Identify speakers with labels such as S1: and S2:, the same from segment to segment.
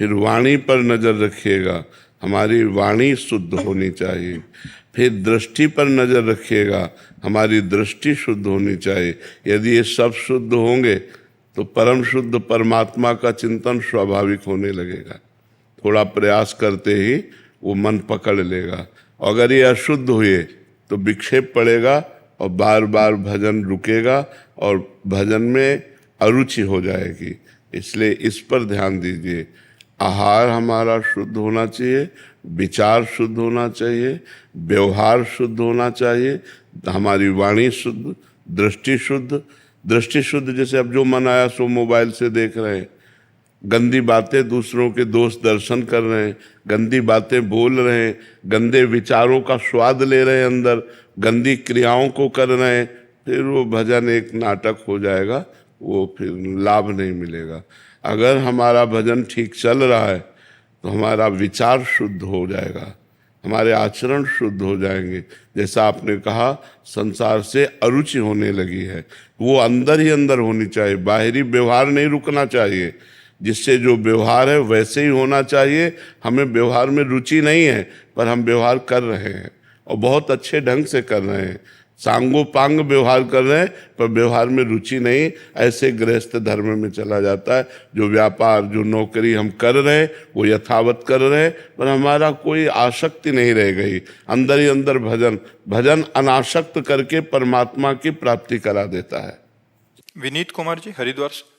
S1: फिर वाणी पर नजर रखिएगा, हमारी वाणी शुद्ध होनी चाहिए। फिर दृष्टि पर नजर रखिएगा, हमारी दृष्टि शुद्ध होनी चाहिए। यदि ये सब शुद्ध होंगे तो परम शुद्ध परमात्मा का चिंतन स्वाभाविक होने लगेगा। थोड़ा प्रयास करते ही वो मन पकड़ लेगा। अगर ये अशुद्ध हुए तो विक्षेप पड़ेगा और बार बार भजन रुकेगा और भजन में अरुचि हो जाएगी। इसलिए इस पर ध्यान दीजिए। आहार हमारा शुद्ध होना चाहिए, विचार शुद्ध होना चाहिए, व्यवहार शुद्ध होना चाहिए, हमारी वाणी शुद्ध, दृष्टि शुद्ध। दृष्टि शुद्ध जैसे अब जो मन आया सो मोबाइल से देख रहे हैं, गंदी बातें दूसरों के दोष दर्शन कर रहे हैं, गंदी बातें बोल रहे हैं, गंदे विचारों का स्वाद ले रहे हैं अंदर, गंदी क्रियाओं को कर रहे हैं, फिर वो भजन एक नाटक हो जाएगा, वो फिर लाभ नहीं मिलेगा। अगर हमारा भजन ठीक चल रहा है तो हमारा विचार शुद्ध हो जाएगा, हमारे आचरण शुद्ध हो जाएंगे। जैसा आपने कहा संसार से अरुचि होने लगी है, वो अंदर ही अंदर होनी चाहिए, बाहरी व्यवहार नहीं रुकना चाहिए। जिससे जो व्यवहार है वैसे ही होना चाहिए। हमें व्यवहार में रुचि नहीं है पर हम व्यवहार कर रहे हैं और बहुत अच्छे ढंग से कर रहे हैं, सांगोपांग व्यवहार कर रहे हैं, पर व्यवहार में रुचि नहीं। ऐसे गृहस्थ धर्म में चला जाता है। जो व्यापार जो नौकरी हम कर रहे हैं वो यथावत कर रहे हैं, पर हमारा कोई आसक्ति नहीं रह गई। अंदर ही अंदर भजन अनासक्त करके परमात्मा की प्राप्ति करा देता है।
S2: विनीत कुमार जी हरिद्वार से।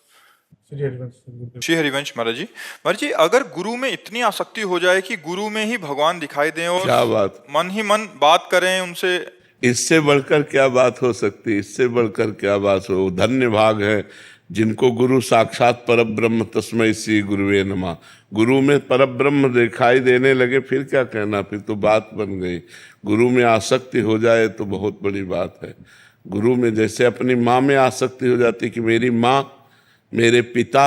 S3: श्री हरिवंश।
S2: श्री हरिवंश महाराज जी, अगर गुरु में इतनी आसक्ति हो जाए कि गुरु में ही भगवान दिखाई दें और
S1: क्या बात,
S2: मन ही मन बात करें उनसे,
S1: इससे बढ़कर क्या बात हो सकती है? इससे बढ़कर क्या बात हो? धन्य भाग है जिनको गुरु साक्षात परब्रह्म तस्मै श्री गुरुवे नमः। गुरु में परब्रह्म दिखाई देने लगे, फिर क्या कहना, फिर तो बात बन गई। गुरु में आसक्ति हो जाए तो बहुत बड़ी बात है। गुरु में जैसे अपनी माँ में आसक्ति हो जाती कि मेरी माँ, मेरे पिता,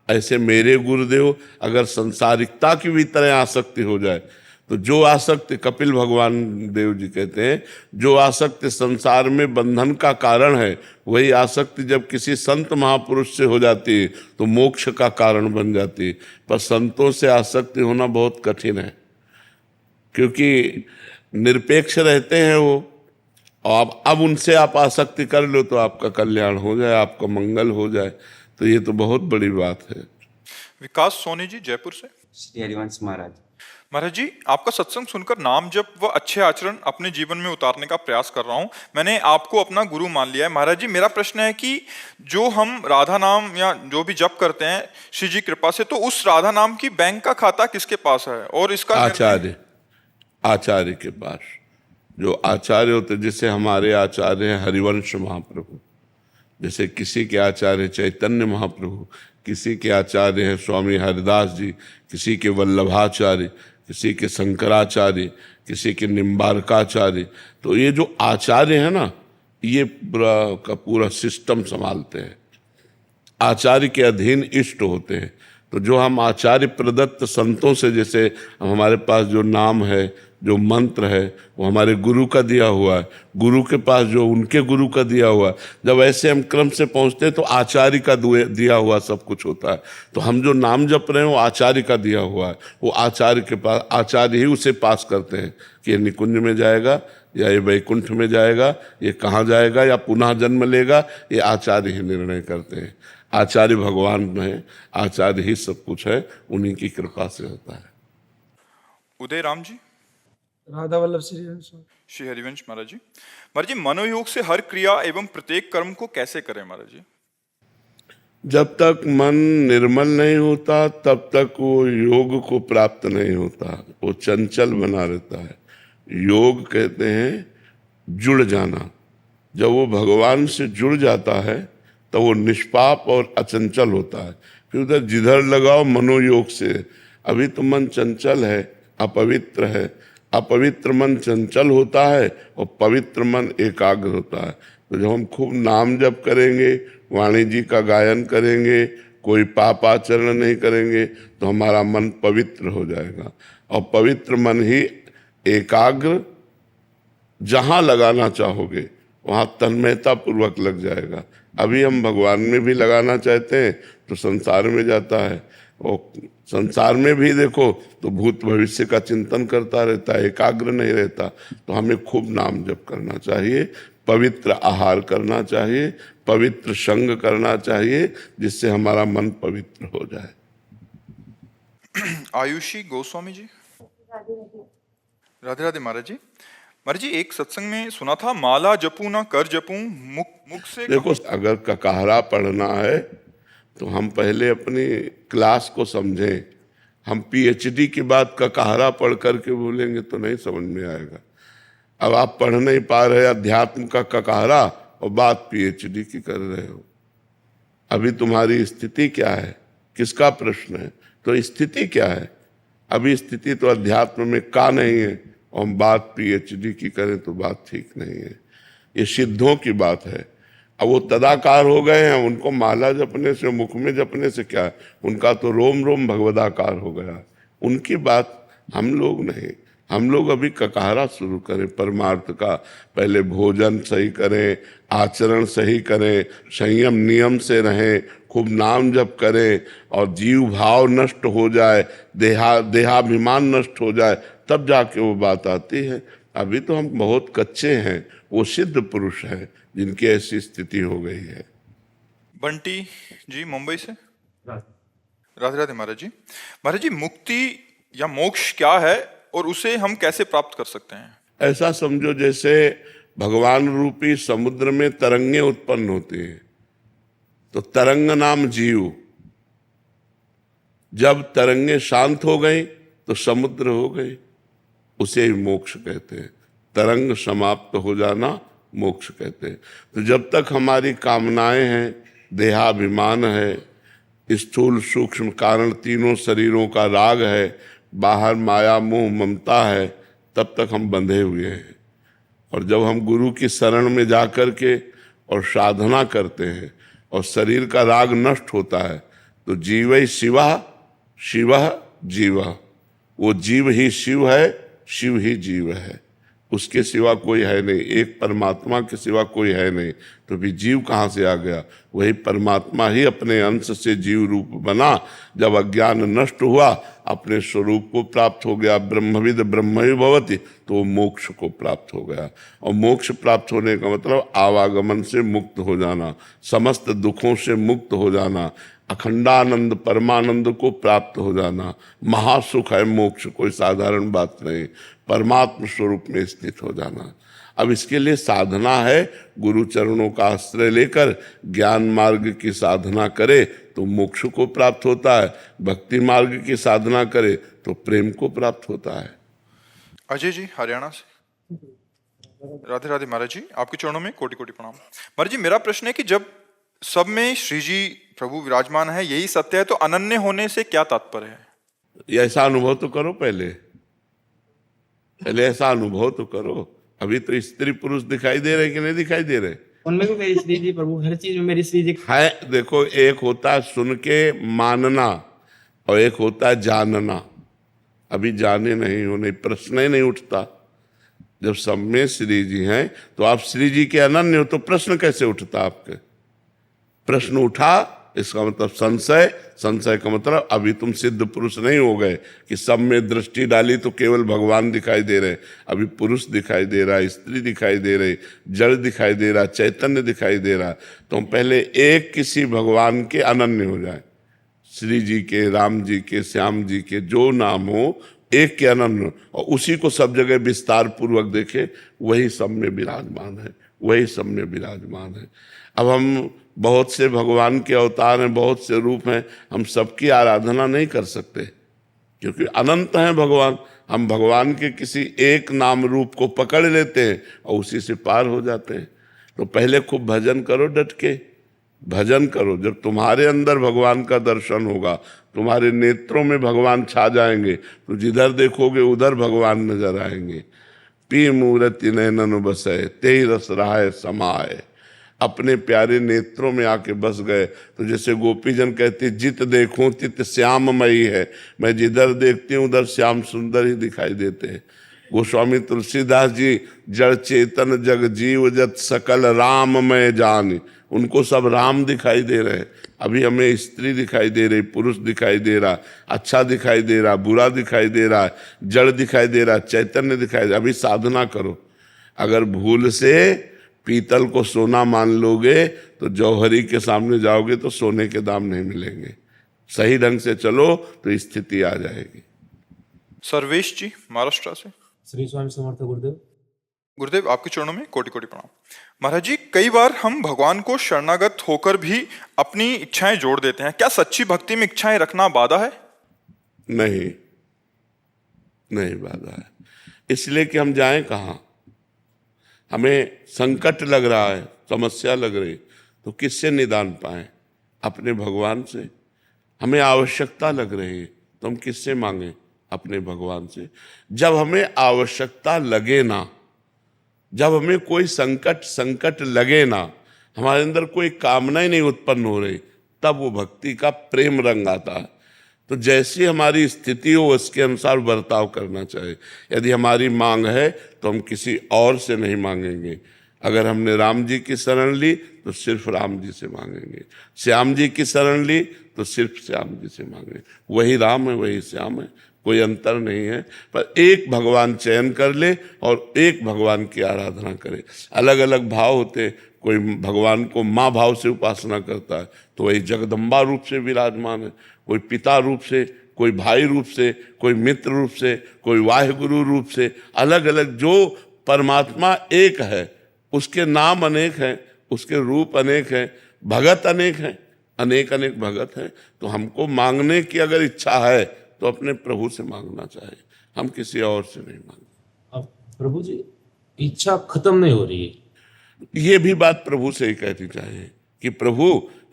S1: ऐसे मेरे गुरुदेव। अगर संसारिकता की भी तरह आसक्ति हो जाए तो जो आसक्ति, कपिल भगवान देव जी कहते हैं, जो आसक्ति संसार में बंधन का कारण है, वही आसक्ति जब किसी संत महापुरुष से हो जाती है तो मोक्ष का कारण बन जाती है। पर संतों से आसक्ति होना बहुत कठिन है, क्योंकि निरपेक्ष रहते हैं वो। और अब उनसे आप आसक्ति कर लो तो आपका कल्याण हो जाए, आपका मंगल हो जाए, तो ये तो बहुत बड़ी बात है।
S2: विकास सोनी जी जयपुर से।
S4: श्री हरिवंश महाराज।
S2: महाराज जी, आपका सत्संग सुनकर नाम जप व अच्छे आचरण अपने जीवन में उतारने का प्रयास कर रहा हूं। मैंने आपको अपना गुरु मान लिया है। महाराज जी, मेरा प्रश्न है कि जो हम राधा नाम या जो भी जप करते हैं श्री जी कृपा से, तो उस राधा नाम की बैंक का खाता किसके पास है? और इसका
S1: आचार्य के पास। जो आचार्य होते, जैसे हमारे आचार्य हैं हरिवंश महाप्रभु, जैसे किसी के आचार्य चैतन्य महाप्रभु, किसी के आचार्य हैं स्वामी हरिदास जी, किसी के वल्लभाचार्य, किसी के शंकराचार्य, किसी के निम्बारकाचार्य। तो ये जो आचार्य है ना, ये पूरा का पूरा सिस्टम संभालते हैं। आचार्य के अधीन इष्ट होते हैं। तो जो हम आचार्य प्रदत्त संतों से, जैसे हमारे पास जो नाम है, जो मंत्र है, वो हमारे गुरु का दिया हुआ है, गुरु के पास जो उनके गुरु का दिया हुआ है। जब ऐसे हम क्रम से पहुंचते हैं तो आचार्य का दिया हुआ सब कुछ होता है। तो हम जो नाम जप रहे हैं वो आचार्य का दिया हुआ है। वो आचार्य के पास, आचार्य ही उसे पास करते हैं कि ये निकुंज में जाएगा या ये वैकुंठ में जाएगा, ये कहाँ जाएगा या पुनः जन्म लेगा, ये आचार्य ही निर्णय करते हैं। आचार्य भगवान है, आचार्य ही सब कुछ है, उन्हीं की कृपा से होता है।
S2: उदय राम जी
S3: राधा वल्लभ श्री हरिवंश।
S2: श्री हरिवंश महाराज जी, मनोयोग से हर क्रिया एवं प्रत्येक कर्म को कैसे करें महाराज जी?
S1: जब तक मन निर्मल नहीं होता तब तक वो योग को प्राप्त नहीं होता, वो चंचल बना रहता है। योग कहते हैं जुड़ जाना। जब वो भगवान से जुड़ जाता है तो वो निष्पाप और अचंचल होता है। फिर उधर जिधर लगाओ मनोयोग से। अभी तो मन चंचल है, अपवित्र है। अपवित्र मन चंचल होता है और पवित्र मन एकाग्र होता है। तो जब हम खूब नाम जप करेंगे, वाणी जी का गायन करेंगे, कोई पाप आचरण नहीं करेंगे, तो हमारा मन पवित्र हो जाएगा। और पवित्र मन ही एकाग्र जहाँ लगाना चाहोगे वहाँ तन्मयता पूर्वक लग जाएगा। अभी हम भगवान में भी लगाना चाहते हैं तो संसार में जाता है, और संसार में भी देखो तो भूत भविष्य का चिंतन करता रहता है, एकाग्र नहीं रहता। तो हमें खूब नाम जप करना चाहिए, पवित्र आहार करना चाहिए, पवित्र संग करना चाहिए, जिससे हमारा मन पवित्र हो जाए।
S2: आयुषी गोस्वामी जी। राधे राधे महाराज जी। महाराज जी, एक सत्संग में सुना था, माला जपू ना कर जपू, मुख मुख से
S1: देखो, अगर ककाहरा पढ़ना है तो हम पहले अपनी क्लास को समझें। हम पीएचडी की बात ककाहरा पढ़ करके बोलेंगे तो नहीं समझ में आएगा। अब आप पढ़ नहीं पा रहे अध्यात्म का ककाहरा और बात पीएचडी की कर रहे हो। अभी तुम्हारी स्थिति क्या है, किसका प्रश्न है, तो स्थिति क्या है? अभी स्थिति तो अध्यात्म में का नहीं है और हम बात पीएचडी की करें तो बात ठीक नहीं है। ये सिद्धों की बात है। अब वो तदाकार हो गए हैं, उनको माला जपने से, मुख में जपने से क्या है, उनका तो रोम रोम भगवदाकार हो गया। उनकी बात हम लोग नहीं। हम लोग अभी ककाहरा शुरू करें परमार्थ का। पहले भोजन सही करें, आचरण सही करें, संयम नियम से रहें, खूब नाम जप करें और जीव भाव नष्ट हो जाए, देहाभिमान नष्ट हो जाए, तब जाके वो बात आती है। अभी तो हम बहुत कच्चे हैं। वो सिद्ध पुरुष हैं जिनकी ऐसी स्थिति हो गई है।
S2: बंटी जी मुंबई से। राधे राधे महाराज जी। महाराज जी, मुक्ति या मोक्ष क्या है और उसे हम कैसे प्राप्त कर सकते हैं?
S1: ऐसा समझो जैसे भगवान रूपी समुद्र में तरंगे उत्पन्न होती हैं, तो तरंग नाम जीव। जब तरंगे शांत हो गई तो समुद्र हो गई, उसे ही मोक्ष कहते हैं। तरंग समाप्त हो जाना मोक्ष कहते हैं। तो जब तक हमारी कामनाएं हैं, देहाभिमान है, स्थूल सूक्ष्म कारण तीनों शरीरों का राग है, बाहर माया मोह ममता है, तब तक हम बंधे हुए हैं। और जब हम गुरु की शरण में जा कर के और साधना करते हैं और शरीर का राग नष्ट होता है, तो जीवै शिवा शिवः जीवः। वो जीव ही शिव है, शिव ही जीव है, उसके सिवा कोई है नहीं। एक परमात्मा के सिवा कोई है नहीं, तो भी जीव कहाँ से आ गया? वही परमात्मा ही अपने अंश से जीव रूप बना। जब अज्ञान नष्ट हुआ, अपने स्वरूप को प्राप्त हो गया, ब्रह्मविद ब्रह्मैव भवति, तो वो मोक्ष को प्राप्त हो गया। और मोक्ष प्राप्त होने का मतलब आवागमन से मुक्त हो जाना, समस्त दुखों से मुक्त हो जाना, अखंडानंद परमानंद को प्राप्त हो जाना। महासुख है मोक्ष, कोई साधारण बात नहीं। परमात्म स्वरूप में स्थित हो जाना। अब इसके लिए साधना है, गुरु चरणों का आश्रय लेकर ज्ञान मार्ग की साधना करे तो मोक्ष को प्राप्त होता है, भक्ति मार्ग की साधना करे तो प्रेम को प्राप्त होता है।
S2: अजय जी हरियाणा से। राधे राधे महाराज जी, आपके चरणों में कोटि कोटि प्रणाम। महाराज जी, मेरा प्रश्न है कि जब सब में श्री जी प्रभु विराजमान है, यही सत्य है, तो अनन्य होने से क्या तात्पर्य है?
S1: ऐसा अनुभव तो करो, पहले ऐसा अनुभव तो करो। अभी तो स्त्री पुरुष दिखाई दे रहे कि नहीं दिखाई दे रहे?
S3: उनमें भी मेरी श्री जी प्रभु, हर चीज में मेरी श्री जी
S1: है। देखो, एक होता है सुन के मानना और एक होता है जानना। अभी जाने नहीं होने प्रश्न ही नहीं उठता। जब सब में श्री जी हैं तो आप श्री जी के अनन्य हो, तो प्रश्न कैसे उठता? आपके प्रश्न उठा, इसका मतलब संशय। संशय का मतलब अभी तुम सिद्ध पुरुष नहीं हो गए कि सब में दृष्टि डाली तो केवल भगवान दिखाई दे रहे। अभी पुरुष दिखाई दे रहा, स्त्री दिखाई दे रही, जड़ दिखाई दे रहा, चैतन्य दिखाई दे रहा। तो हम पहले एक किसी भगवान के अनन्य हो जाए, श्री जी के, राम जी के, श्याम जी के, जो नाम हो, एक के अनन्य, और उसी को सब जगह विस्तार पूर्वक देखे। वही सब में विराजमान है, वही सब में विराजमान है। अब हम बहुत से भगवान के अवतार हैं, बहुत से रूप हैं, हम सबकी आराधना नहीं कर सकते क्योंकि अनंत हैं भगवान। हम भगवान के किसी एक नाम रूप को पकड़ लेते हैं और उसी से पार हो जाते हैं। तो पहले खूब भजन करो, डट के भजन करो। जब तुम्हारे अंदर भगवान का दर्शन होगा, तुम्हारे नेत्रों में भगवान छा जाएंगे, तो जिधर देखोगे उधर भगवान नजर आएंगे। पी मूर्ति नैनन बसै, तेहि रस रहाय समाए। अपने प्यारे नेत्रों में आके बस गए। तो जैसे गोपीजन कहते, जित देखूं तित श्याममयी है। मैं जिधर देखती हूँ उधर श्याम सुंदर ही दिखाई देते हैं। गोस्वामी तुलसीदास जी, जड़ चेतन जग जीव जत सकल राम मैं जान। उनको सब राम दिखाई दे रहे हैं, अभी हमें स्त्री दिखाई दे रही, पुरुष दिखाई दे रहा, अच्छा दिखाई दे रहा, बुरा दिखाई दे रहा, जड़ दिखाई दे रहा, चैतन्य दिखाई दे रहा। अभी साधना करो, अगर भूल से पीतल को सोना मान लोगे तो जौहरी के सामने जाओगे तो सोने के दाम नहीं मिलेंगे। सही ढंग से चलो तो स्थिति आ जाएगी।
S2: सर्वेश जी महाराष्ट्र से।
S3: श्री स्वामी समर्थ गुरुदेव।
S2: गुरुदेव आपके चरणों में कोटि कोटि प्रणाम। महाराज जी, कई बार हम भगवान को शरणागत होकर भी अपनी इच्छाएं जोड़ देते हैं, क्या सच्ची भक्ति में इच्छाएं रखना बाधा है?
S1: नहीं, नहीं बाधा है, इसलिए कि हम जाएं कहाँ। हमें संकट लग रहा है, समस्या लग रही, तो किससे निदान पाएं? अपने भगवान से। हमें आवश्यकता लग रही है तो हम किससे मांगे? अपने भगवान से। जब हमें आवश्यकता लगे ना, जब हमें कोई संकट लगे ना, हमारे अंदर कोई कामना ही नहीं उत्पन्न हो रही, तब वो भक्ति का प्रेम रंग आता है। तो जैसी हमारी स्थिति हो उसके अनुसार बर्ताव करना चाहिए। यदि हमारी मांग है तो हम किसी और से नहीं मांगेंगे। अगर हमने राम जी की शरण ली तो सिर्फ राम जी से मांगेंगे, श्याम जी की शरण ली तो सिर्फ श्याम जी से मांगेंगे। वही राम है, वही श्याम है, कोई अंतर नहीं है। पर एक भगवान चयन कर ले और एक भगवान की आराधना करे। अलग अलग भाव होते, कोई भगवान को माँ भाव से उपासना करता है तो वही जगदम्बा रूप से विराजमान है, कोई पिता रूप से, कोई भाई रूप से, कोई मित्र रूप से, कोई वाहिगुरु रूप से। अलग अलग, जो परमात्मा एक है उसके नाम अनेक हैं, उसके रूप अनेक हैं, भगत अनेक हैं, अनेक अनेक भगत हैं। तो हमको मांगने की अगर इच्छा है तो अपने प्रभु से मांगना चाहिए, हम किसी और से नहीं मांगते।
S3: अब प्रभु जी इच्छा खत्म नहीं हो रही है,
S1: ये भी बात प्रभु से ही कहनी चाहिए कि प्रभु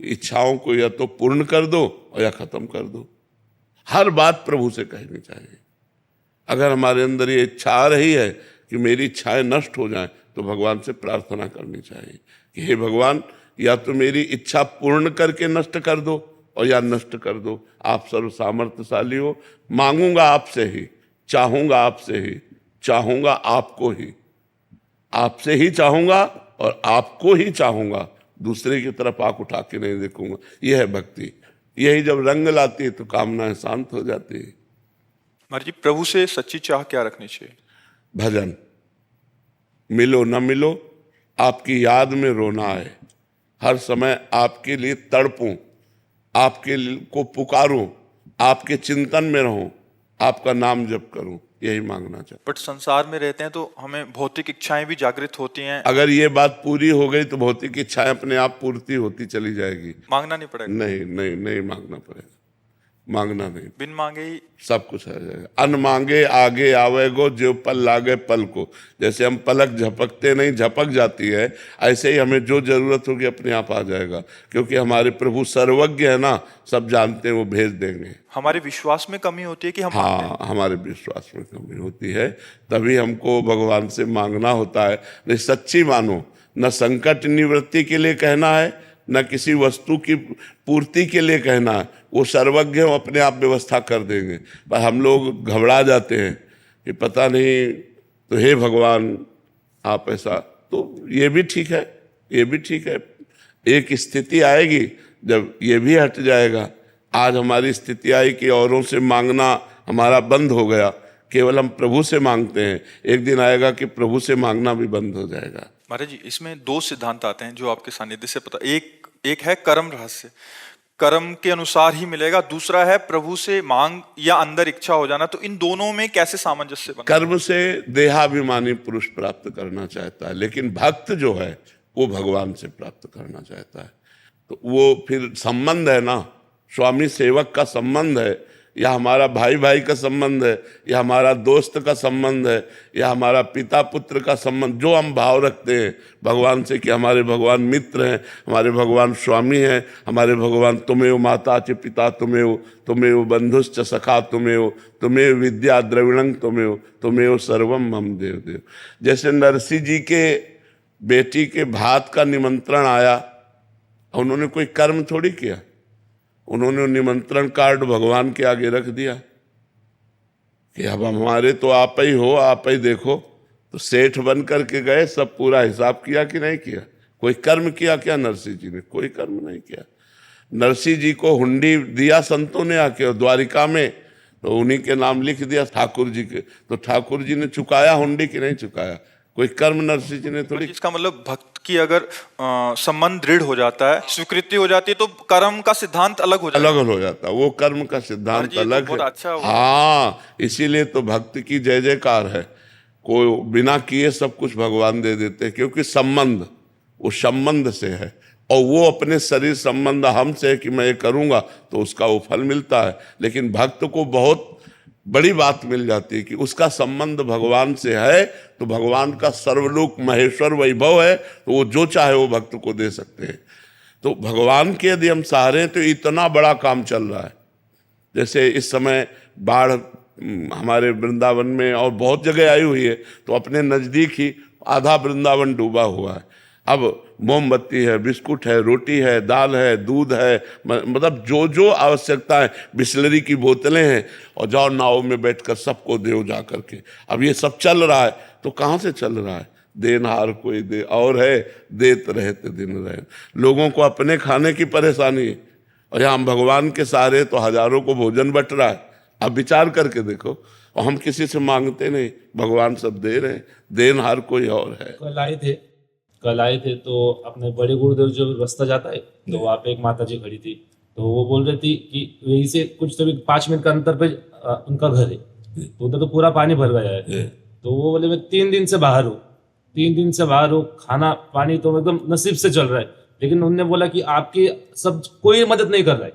S1: इच्छाओं को या तो पूर्ण कर दो और या खत्म कर दो। हर बात प्रभु से कहनी चाहिए। अगर हमारे अंदर ये इच्छा आ रही है कि मेरी इच्छाएं नष्ट हो जाएं तो भगवान से प्रार्थना करनी चाहिए कि हे भगवान, या तो मेरी इच्छा पूर्ण करके नष्ट कर दो और या नष्ट कर दो। आप सर्व सामर्थ्यशाली हो, मांगूंगा आपसे ही, चाहूंगा आपसे ही, चाहूंगा आपको ही, आपसे ही चाहूंगा और आपको ही चाहूंगा, दूसरे की तरफ आंख उठा के नहीं देखूंगा। यह है भक्ति। यही जब रंग लाती है तो कामनाएं शांत हो जाती है।
S2: महाराज जी, प्रभु से सच्ची चाह क्या रखनी चाहिए?
S1: भजन, मिलो न मिलो, आपकी याद में रोना है, हर समय आपके लिए तड़पूं, आपके को पुकारूं, आपके चिंतन में रहूं, आपका नाम जप करूं, यही मांगना चाहिए।
S2: बट संसार में रहते हैं तो हमें भौतिक इच्छाएं भी जागृत होती हैं।
S1: अगर ये बात पूरी हो गई तो भौतिक इच्छाएं अपने आप पूर्ति होती चली जाएगी।
S2: मांगना नहीं पड़ेगा?
S1: नहीं नहीं नहीं मांगना पड़ेगा, मांगना नहीं,
S2: बिन मांगे ही
S1: सब कुछ आ जाएगा। अन मांगे आगे आवेगो, जो पल लागे पल को। जैसे हम पलक झपकते नहीं, झपक जाती है, ऐसे ही हमें जो जरूरत होगी अपने आप आ जाएगा, क्योंकि हमारे प्रभु सर्वज्ञ है ना, सब जानते हैं, वो भेज देंगे।
S2: हमारे विश्वास में कमी होती है कि हम मांगते हैं।
S1: हाँ, हमारे विश्वास में कमी होती है, तभी हमको भगवान से मांगना होता है। नहीं, सच्ची मानो, न संकट निवृत्ति के लिए कहना है, न किसी वस्तु की पूर्ति के लिए कहना है। वो सर्वज्ञ हो, अपने आप व्यवस्था कर देंगे। पर हम लोग घबरा जाते हैं कि पता नहीं, तो हे भगवान आप ऐसा। तो ये भी ठीक है, ये भी ठीक है। एक स्थिति आएगी जब ये भी हट जाएगा। आज हमारी स्थिति आई कि औरों से मांगना हमारा बंद हो गया, केवल हम प्रभु से मांगते हैं। एक दिन आएगा कि प्रभु से मांगना भी बंद हो जाएगा।
S2: महाराज जी, इसमें दो सिद्धांत आते हैं जो आपके सानिध्य से पता। एक है कर्म रहस्य, कर्म के अनुसार ही मिलेगा। दूसरा है प्रभु से मांग या अंदर इच्छा हो जाना। तो इन दोनों में कैसे सामंजस्य बना?
S1: कर्म से देहाभिमानी पुरुष प्राप्त करना चाहता है, लेकिन भक्त जो है वो भगवान से प्राप्त करना चाहता है। तो वो फिर संबंध है ना, स्वामी सेवक का संबंध है, या हमारा भाई भाई का संबंध है, या हमारा दोस्त का संबंध है, या हमारा पिता पुत्र का संबंध। जो हम भाव रखते हैं भगवान से कि हमारे भगवान मित्र हैं, हमारे भगवान स्वामी हैं, हमारे भगवान तुमेव माता च पिता तुमेव, तुमेव बंधुश्च सखा तुमेव, तुमेव विद्या द्रविणं तुमेव, तुमेव सर्वम मम देव देव। जैसे नरसिंह जी के बेटी के भात का निमंत्रण आया, उन्होंने कोई कर्म थोड़ी किया, उन्होंने निमंत्रण कार्ड भगवान के आगे रख दिया कि अब हमारे तो आप ही हो, आप ही देखो। तो सेठ बन करके गए, सब पूरा हिसाब किया कि नहीं किया? कोई कर्म किया क्या नरसिंह जी ने? कोई कर्म नहीं किया। नरसिंह जी को हुंडी दिया संतों ने आके, और द्वारिका में तो उन्हीं के नाम लिख दिया ठाकुर जी के, तो ठाकुर जी ने चुकाया हुंडी की? नहीं चुकाया। कोई कर्म नरसिंह जी ने थोड़ी।
S2: इसका मतलब भक्त की अगर संबंध दृढ़ हो जाता है, स्वीकृति हो जाती है, तो कर्म का सिद्धांत अलग हो जाता है।
S1: अलग हो जाता है, वो कर्म का सिद्धांत अलग
S2: बहुत
S1: है।
S2: अच्छा हुआ।
S1: हाँ, इसीलिए तो भक्त की जय जयकार है। कोई बिना किए सब कुछ भगवान दे देते हैं, क्योंकि संबंध उस संबंध से है, और वो अपने शरीर संबंध हमसे है कि मैं ये करूंगा तो उसका वो फल मिलता है। लेकिन भक्त को बहुत बड़ी बात मिल जाती है कि उसका संबंध भगवान से है, तो भगवान का सर्वलोक महेश्वर वैभव है, तो वो जो चाहे वो भक्त को दे सकते हैं। तो भगवान के यदि हम सहारे हैं तो इतना बड़ा काम चल रहा है। जैसे इस समय बाढ़ हमारे वृंदावन में और बहुत जगह आई हुई है, तो अपने नज़दीक ही आधा वृंदावन डूबा हुआ है। अब मोमबत्ती है, बिस्कुट है, रोटी है, दाल है, दूध है, मतलब जो जो आवश्यकता है, बिस्लरी की बोतलें हैं, और जाओ नाव में बैठकर सबको दो जा करके। अब ये सब चल रहा है, तो कहाँ से चल रहा है? देनहार कोई दे और है, देत रहते दिन रहे। लोगों को अपने खाने की परेशानी है, और यहाँ भगवान के सहारे तो हजारों को भोजन बट रहा है। अब विचार करके देखो, और हम किसी से मांगते नहीं, भगवान सब दे रहे हैं, देनहार कोई और है।
S3: कल आए थे तो अपने बड़े गुरुदेव जो रास्ता जाता है, तो वहाँ पे एक माता जी खड़ी थी, तो वो बोल रही थी कि यहीं से कुछ तो भी 5 मिनट का अंतर पे उनका घर है, तो उधर तो पूरा पानी भर गया है। तो वो बोले मैं 3 दिन से बाहर हूँ, 3 दिन से बाहर हूँ, खाना पानी तो एकदम नसीब से चल रहा है। लेकिन उन्होंने बोला कि आपकी सब कोई मदद नहीं कर रहा है,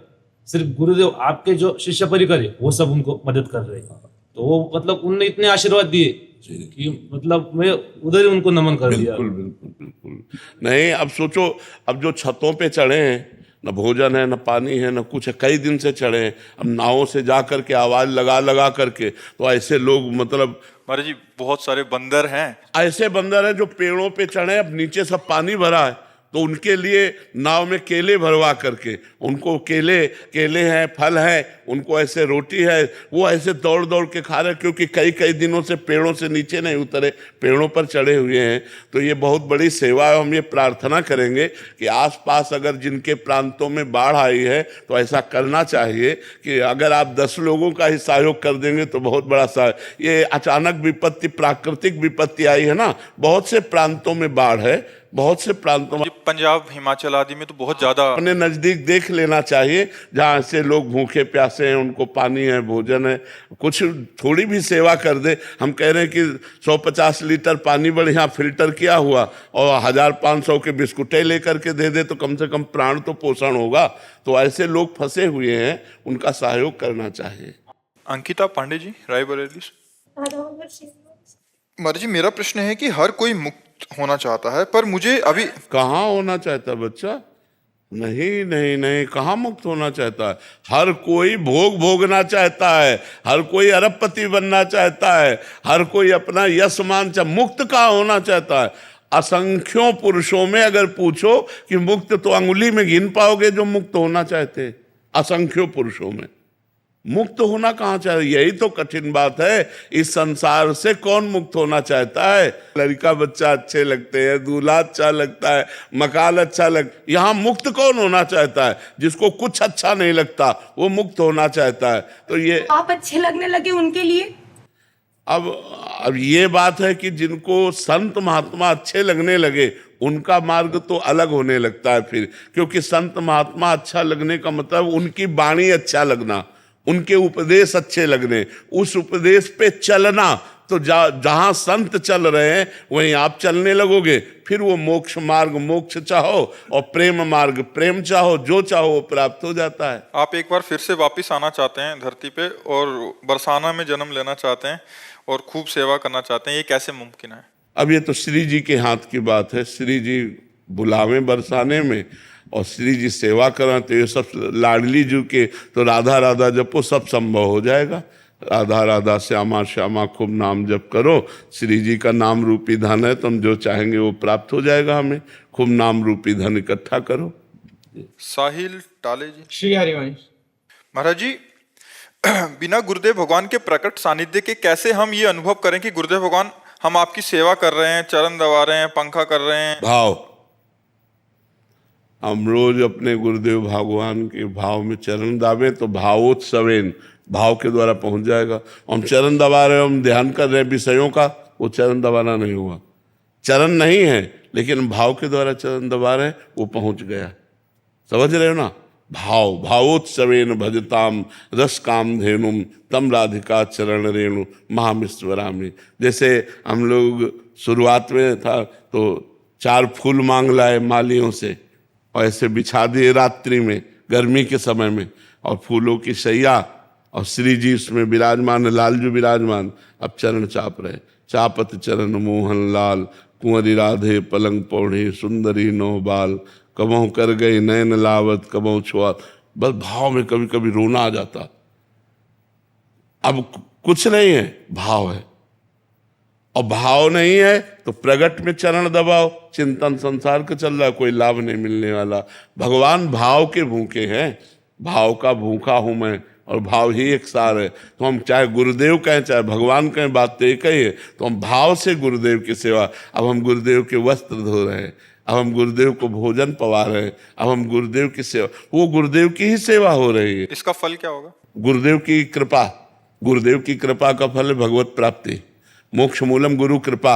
S3: सिर्फ गुरुदेव आपके जो शिष्य परिकर है वो सब उनको मदद कर रहे हैं। तो वो मतलब उनने इतने आशीर्वाद दिए कि मतलब मैं उधर ही उनको नमन कर दिया।
S1: बिल्कुल बिल्कुल बिल्कुल। नहीं, अब सोचो, अब जो छतों पे चढ़े हैं, न भोजन है, न पानी है, न कुछ है, कई दिन से चढ़े हैं, अब नावों से जा करके आवाज लगा लगा करके, तो ऐसे लोग मतलब
S2: महाराज जी बहुत सारे बंदर हैं,
S1: ऐसे बंदर हैं जो पेड़ों पे चढ़े, अब नीचे सब पानी भरा है, तो उनके लिए नाव में केले भरवा करके, उनको केले हैं, फल है, उनको ऐसे रोटी है, वो ऐसे दौड़ दौड़ के खा रहे, क्योंकि कई कई दिनों से पेड़ों से नीचे नहीं उतरे, पेड़ों पर चढ़े हुए हैं। तो ये बहुत बड़ी सेवा है। हम ये प्रार्थना करेंगे कि आसपास अगर जिनके प्रांतों में बाढ़ आई है, तो ऐसा करना चाहिए कि अगर आप 10 लोगों का ही सहयोग कर देंगे तो बहुत बड़ा सहयोग। ये अचानक विपत्ति, प्राकृतिक विपत्ति आई है ना, बहुत से प्रांतों में बाढ़ है, बहुत से प्रांतों में,
S2: पंजाब हिमाचल आदि में तो बहुत ज्यादा।
S1: अपने नजदीक देख लेना चाहिए, जहाँ से लोग भूखे प्यासे हैं, उनको पानी है, भोजन है, कुछ थोड़ी भी सेवा कर दे। हम कह रहे हैं कि 150 लीटर पानी बढ़िया फिल्टर किया हुआ और 1500 के बिस्कुटें लेकर के दे दे, तो कम से कम प्राण तो पोषण होगा। तो ऐसे लोग फंसे हुए हैं, उनका सहयोग करना चाहिए।
S2: अंकिता पांडे जी, रायबरेली। महाराज जी मेरा प्रश्न है कि हर कोई मुक्त होना चाहता है, पर मुझे अभी
S1: कहाँ होना चाहता है बच्चा? नहीं नहीं नहीं, कहाँ मुक्त होना चाहता है? हर कोई भोग भोगना चाहता है, हर कोई अरबपति बनना चाहता है, हर कोई अपना यश मान मुक्त कहाँ होना चाहता है? असंख्यों पुरुषों में अगर पूछो कि मुक्त, तो अंगुली में गिन पाओगे जो मुक्त होना चाहते। असंख्यों पुरुषों में मुक्त होना कहाँ चाहते? यही तो कठिन बात है। इस संसार से कौन मुक्त होना चाहता है? लड़का बच्चा अच्छे लगते हैं, दूल्हा अच्छा लगता है, मकान अच्छा यहाँ मुक्त कौन होना चाहता है? जिसको कुछ अच्छा नहीं लगता वो मुक्त होना चाहता है। तो ये
S4: आप अच्छे लगने लगे उनके लिए।
S1: अब ये बात है कि जिनको संत महात्मा अच्छे लगने लगे, उनका मार्ग तो अलग होने लगता है फिर, क्योंकि संत महात्मा अच्छा लगने का मतलब उनकी वाणी अच्छा लगना, उनके उपदेश अच्छे लगने, उस उपदेश पे चलना। तो जहां संत चल रहे हैं वहीं आप चलने लगोगे, फिर वो मोक्ष मार्ग मोक्ष चाहो और प्रेम मार्ग प्रेम चाहो, जो चाहो वो प्राप्त हो जाता है।
S2: आप एक बार फिर से वापस आना चाहते हैं धरती पे और बरसाना में जन्म लेना चाहते हैं और खूब सेवा करना चाहते हैं, ये कैसे मुमकिन है?
S1: अब ये तो श्री जी के हाथ की बात है। श्री जी बुलावे बरसाने में और श्री जी सेवा करा, तो ये सब लाडली जी के, तो राधा राधा जपो, सब संभव हो जाएगा। राधा राधा श्यामा श्यामा खूब नाम जप करो, श्री जी का नाम रूपी धन है, तुम जो चाहेंगे वो प्राप्त हो जाएगा। हमें खूब नाम रूपी धन इकट्ठा करो।
S2: साहिल टाले जी।
S5: श्री हरिवंश।
S2: महाराज जी बिना गुरुदेव भगवान के प्रकट सानिध्य के कैसे हम ये अनुभव करें कि गुरुदेव भगवान हम आपकी सेवा कर रहे हैं, चरण दबा रहे हैं, पंखा कर रहे हैं?
S1: भाव हम रोज अपने गुरुदेव भगवान के भाव में चरण दाबें तो भावोत्सवेन, भाव के द्वारा पहुंच जाएगा। हम चरण दबा रहे हैं, हम ध्यान कर रहे हैं विषयों का, वो चरण दबाना नहीं हुआ। चरण नहीं है लेकिन भाव के द्वारा चरण दबा रहे हैं, वो पहुंच गया। समझ रहे हो ना? भाव, भावोत्सवेन भजताम रस काम धेनुम तम राधिका चरण रेणु महामिश्वरामी। जैसे हम लोग शुरुआत में था तो 4 फूल मांग लाए मालियों से और ऐसे बिछा दिए रात्रि में, गर्मी के समय में, और फूलों की सैया, और श्री जी उसमें विराजमान, लालजू विराजमान। अब चरण चाप रहे, चापत चरण मोहन लाल, कुंवरी राधे पलंग पौढ़ी, सुंदरी नौ बाल, कबहू कर गई नयन लावत कबहू छुआत। बस भाव में कभी कभी रोना आ जाता। अब कुछ नहीं है, भाव है। और भाव नहीं है तो प्रगट में चरण दबाओ। चिंतन संसार का चल रहा है, कोई लाभ नहीं मिलने वाला। भगवान भाव के भूखे हैं, भाव का भूखा हूं मैं, और भाव ही एक सार है। तो हम चाहे गुरुदेव कहें चाहे भगवान कहें, बात तो एक ही है। तो हम भाव से गुरुदेव की सेवा, अब हम गुरुदेव के वस्त्र धो रहे हैं, अब हम गुरुदेव को भोजन पवा रहे हैं, अब हम गुरुदेव की सेवा, वो गुरुदेव की ही सेवा हो रही है।
S2: इसका फल क्या होगा?
S1: गुरुदेव की कृपा, गुरुदेव की कृपा का फल है भगवत प्राप्ति। मोक्ष मूलम गुरु कृपा,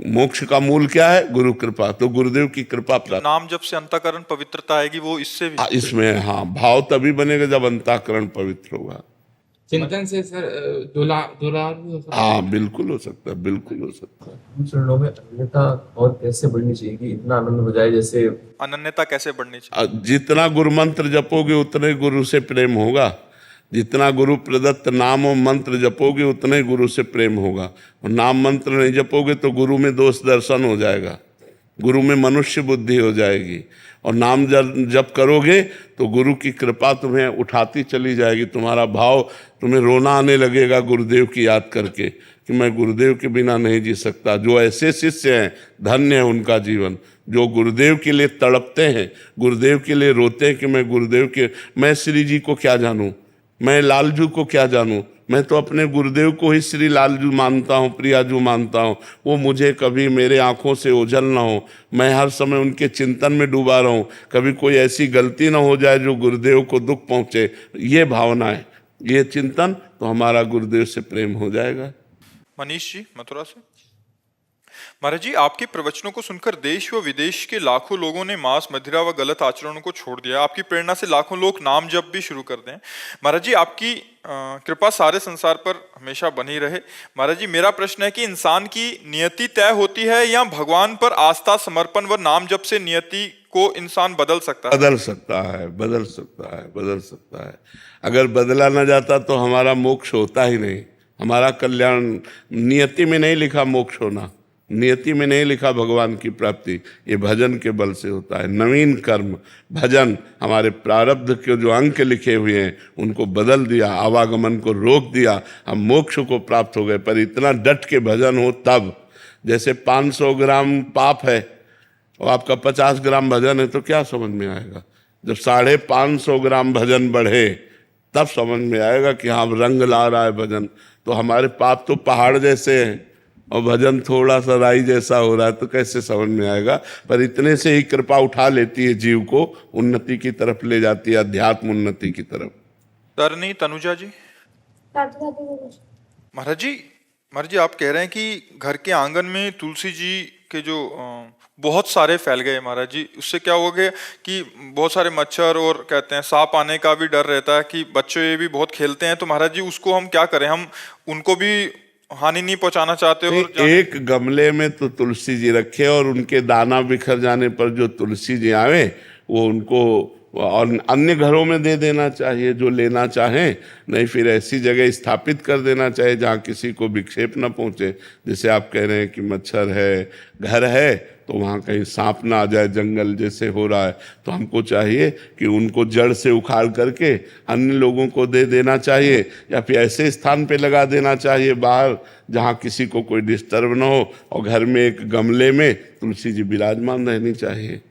S1: मोक्ष का मूल क्या है? गुरु कृपा। तो गुरुदेव की कृपा प्राप्त।
S2: नाम जब से अंतःकरण पवित्रता आएगी, वो इससे भी
S1: इसमें हाँ, भाव तभी बनेगा जब अंतःकरण पवित्र होगा।
S5: चिंतन से सर दुला भी हो सकता है।
S1: हाँ बिल्कुल हो सकता है, बिल्कुल हो सकता है।
S6: उन चरणों में अन्यथा और कैसे बढ़नी चाहिए कि इतना आनंद हो जाए? जैसे
S2: अनन्यता कैसे बढ़नी चाहिए?
S1: जितना गुरु मंत्र जपोगे उतने गुरु से प्रेम होगा। जितना गुरु प्रदत्त नाम और मंत्र जपोगे उतने गुरु से प्रेम होगा। और नाम मंत्र नहीं जपोगे तो गुरु में दोष दर्शन हो जाएगा, गुरु में मनुष्य बुद्धि हो जाएगी। और नाम जप करोगे तो गुरु की कृपा तुम्हें उठाती चली जाएगी। तुम्हारा भाव, तुम्हें रोना आने लगेगा गुरुदेव की याद करके कि मैं गुरुदेव के बिना नहीं जी सकता। जो ऐसे शिष्य हैं, धन्य है उनका जीवन, जो गुरुदेव के लिए तड़पते हैं, गुरुदेव के लिए रोते हैं कि मैं गुरुदेव के, मैं श्री जी को क्या जानूं, मैं लालजू को क्या जानूं, मैं तो अपने गुरुदेव को ही श्री लालजू मानता हूँ, प्रियाजू मानता हूँ। वो मुझे कभी मेरे आंखों से ओझल ना हो, मैं हर समय उनके चिंतन में डूबा रहूं, कभी कोई ऐसी गलती ना हो जाए जो गुरुदेव को दुख पहुंचे। ये भावना है, ये चिंतन, तो हमारा गुरुदेव से प्रेम हो जाएगा।
S2: मनीष जी मथुरा से। महाराज जी, आपके प्रवचनों को सुनकर देश व विदेश के लाखों लोगों ने मांस, मदिरा व गलत आचरणों को छोड़ दिया। आपकी प्रेरणा से लाखों लोग नाम जप भी शुरू कर दें। महाराज जी, आपकी कृपा सारे संसार पर हमेशा बनी रहे। महाराज जी, मेरा प्रश्न है कि इंसान की नियति तय होती है या भगवान पर आस्था, समर्पण व नाम जप से नियति को इंसान बदल सकता है?
S1: बदल सकता है, बदल सकता है, बदल सकता है। अगर बदला ना जाता तो हमारा मोक्ष होता ही नहीं, हमारा कल्याण। नियति में नहीं लिखा मोक्ष होना, नियति में नहीं लिखा भगवान की प्राप्ति। ये भजन के बल से होता है। नवीन कर्म, भजन, हमारे प्रारब्ध के जो अंक लिखे हुए हैं उनको बदल दिया, आवागमन को रोक दिया, हम मोक्ष को प्राप्त हो गए। पर इतना डट के भजन हो तब। जैसे 500 ग्राम पाप है और आपका 50 ग्राम भजन है तो क्या समझ में आएगा? जब 550 ग्राम भजन बढ़े तब समझ में आएगा कि हाँ रंग ला रहा है भजन। तो हमारे पाप तो पहाड़ जैसे हैं और भजन थोड़ा सा राई जैसा हो रहा है, तो कैसे समझ में आएगा? पर इतने से ही कृपा उठा लेती है जीव को, उन्नति की तरफ ले जाती है, अध्यात्म उन्नति की तरफ।
S2: तरनी तनुजा जी। महाराज जी, आप कह रहे हैं कि घर के आंगन में तुलसी जी के जो बहुत सारे फैल गए महाराज जी, उससे क्या हो गया कि बहुत सारे मच्छर और कहते हैं सांप आने का भी डर रहता है कि बच्चे ये भी बहुत खेलते हैं। तो महाराज जी, उसको हम क्या करें? हम उनको भी हानि नहीं पहुंचाना चाहते हो?
S1: एक गमले में तो तुलसी जी रखे और उनके दाना बिखर जाने पर जो तुलसी जी आवे वो उनको और अन्य घरों में दे देना चाहिए जो लेना चाहें। नहीं फिर ऐसी जगह स्थापित कर देना चाहिए जहाँ किसी को विक्षेप न पहुँचे। जैसे आप कह रहे हैं कि मच्छर है, घर है, तो वहाँ कहीं सांप ना आ जाए, जंगल जैसे हो रहा है। तो हमको चाहिए कि उनको जड़ से उखाड़ करके अन्य लोगों को दे देना चाहिए, या फिर ऐसे स्थान पे लगा देना चाहिए बाहर जहाँ किसी को कोई डिस्टर्ब ना हो। और घर में एक गमले में तुलसी जी विराजमान रहनी चाहिए।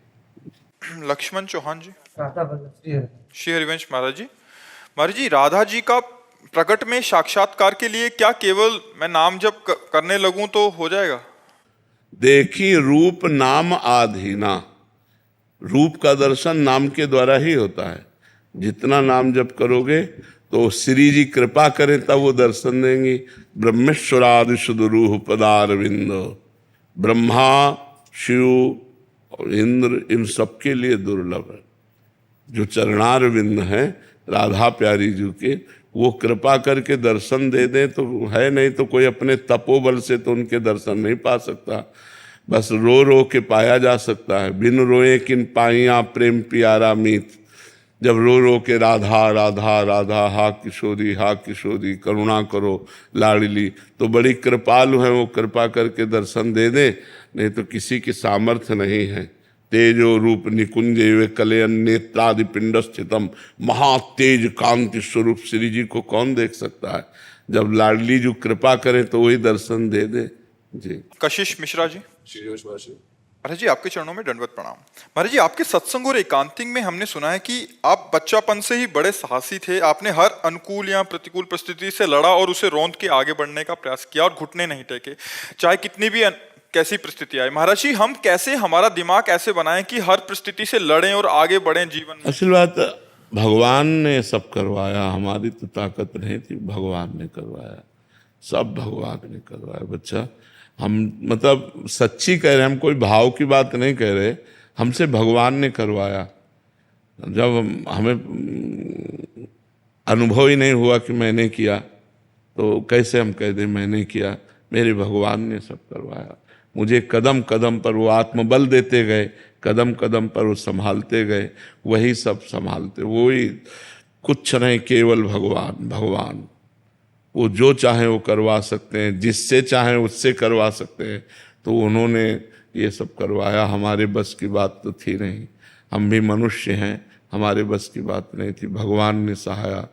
S2: लक्ष्मण चौहान जी। श्री हरिवंश महाराज जी, राधा जी का प्रकट में साक्षात्कार के लिए क्या केवल मैं नाम जप करने लगूं तो हो जाएगा?
S1: देखी रूप नाम आधीना, रूप का दर्शन नाम के द्वारा ही होता है। जितना नाम जप करोगे तो श्री जी कृपा करें तब वो दर्शन देंगी। ब्रह्मेश्वरादि सुदुरूह पदारविंद, ब्रह्मा शिव और इंद्र इन सबके लिए दुर्लभ है। जो चरणारविंद हैं राधा प्यारी जी के, वो कृपा करके दर्शन दे दें तो है, नहीं तो कोई अपने तपोबल से तो उनके दर्शन नहीं पा सकता। बस रो रो के पाया जा सकता है। बिन रोए किन पाइया प्रेम प्यारा मीत। जब रो रो के राधा राधा राधा हा किशोरी करुणा करो लाडली, तो बड़ी कृपालु है, वो कृपा करके दर्शन दे दे, नहीं तो किसी की सामर्थ्य नहीं है। तेजो रूप निकुंज वे कलयन नेत्रादि पिंड स्थितम, महातेज कांति स्वरूप श्री जी को कौन देख सकता है। जब लाडली जो कृपा करे तो वही दर्शन दे दे जी।
S2: कशिश मिश्रा जी।
S6: श्री महाराज।
S2: महाराज जी आपके चरणों में दंडवत प्रणाम। महाराज जी आपके सत्संग और एकांतिक में हमने सुना है कि आप बच्चापन से ही बड़े साहसी थे। आपने हर अनुकूल या प्रतिकूल परिस्थिति से लड़ा और उसे रौंद के आगे बढ़ने का प्रयास किया और घुटने नहीं टेके, चाहे कितनी भी कैसी परिस्थिति आए। महाराज जी हम कैसे हमारा दिमाग ऐसे बनाएं कि हर परिस्थिति से लड़ें और आगे बढ़ें जीवन में?
S1: असल बात भगवान ने सब करवाया, हमारी तो ताकत नहीं थी, भगवान ने करवाया, सब भगवान ने करवाया बच्चा। हम मतलब सच्ची कह रहे हैं, हम कोई भाव की बात नहीं कह रहे, हमसे भगवान ने करवाया। जब हमें अनुभव ही नहीं हुआ कि मैंने किया तो कैसे हम कह दें मैंने किया। मेरे भगवान ने सब करवाया। मुझे कदम कदम पर वो आत्मबल देते गए, कदम कदम पर वो संभालते गए, वही सब संभालते, वही कुछ नहीं, केवल भगवान। भगवान वो जो चाहे वो करवा सकते हैं, जिससे चाहे उससे करवा सकते हैं, तो उन्होंने ये सब करवाया। हमारे बस की बात तो थी नहीं, हम भी मनुष्य हैं, हमारे बस की बात नहीं थी, भगवान ने सहाया।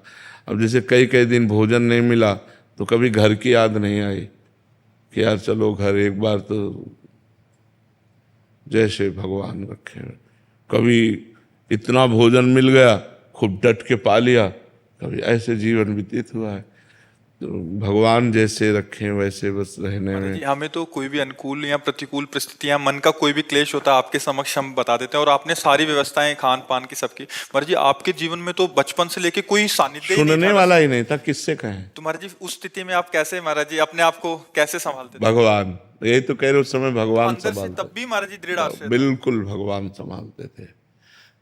S1: अब जैसे कई कई दिन भोजन नहीं मिला तो कभी घर की याद नहीं आई कि यार चलो घर एक बार तो, जैसे भगवान रखे। कभी इतना भोजन मिल गया खूब डट के पा लिया, कभी ऐसे जीवन व्यतीत हुआ है। तो भगवान जैसे रखें वैसे बस रहने में।
S2: जी हमें तो कोई भी अनुकूल या प्रतिकूल परिस्थितियां, मन का कोई भी क्लेश होता है आपके समक्ष हम बता देते हैं और आपने सारी व्यवस्थाएं खान पान की सबकी। महाराज जी आपके जीवन में तो बचपन से लेके कोई सानिध्य ही नहीं
S1: सुनने
S2: था।
S1: वाला ही नहीं था, किससे कहें।
S2: तो महाराज जी उस स्थिति में आप कैसे महाराज जी अपने आप को कैसे संभालते थे?
S1: भगवान, यही तो कह रहे उस समय भगवान
S2: अंदर से
S1: संभालते,
S2: तब भी महाराज जी दृढ़ आश्रय था।
S1: बिल्कुल भगवान संभालते थे।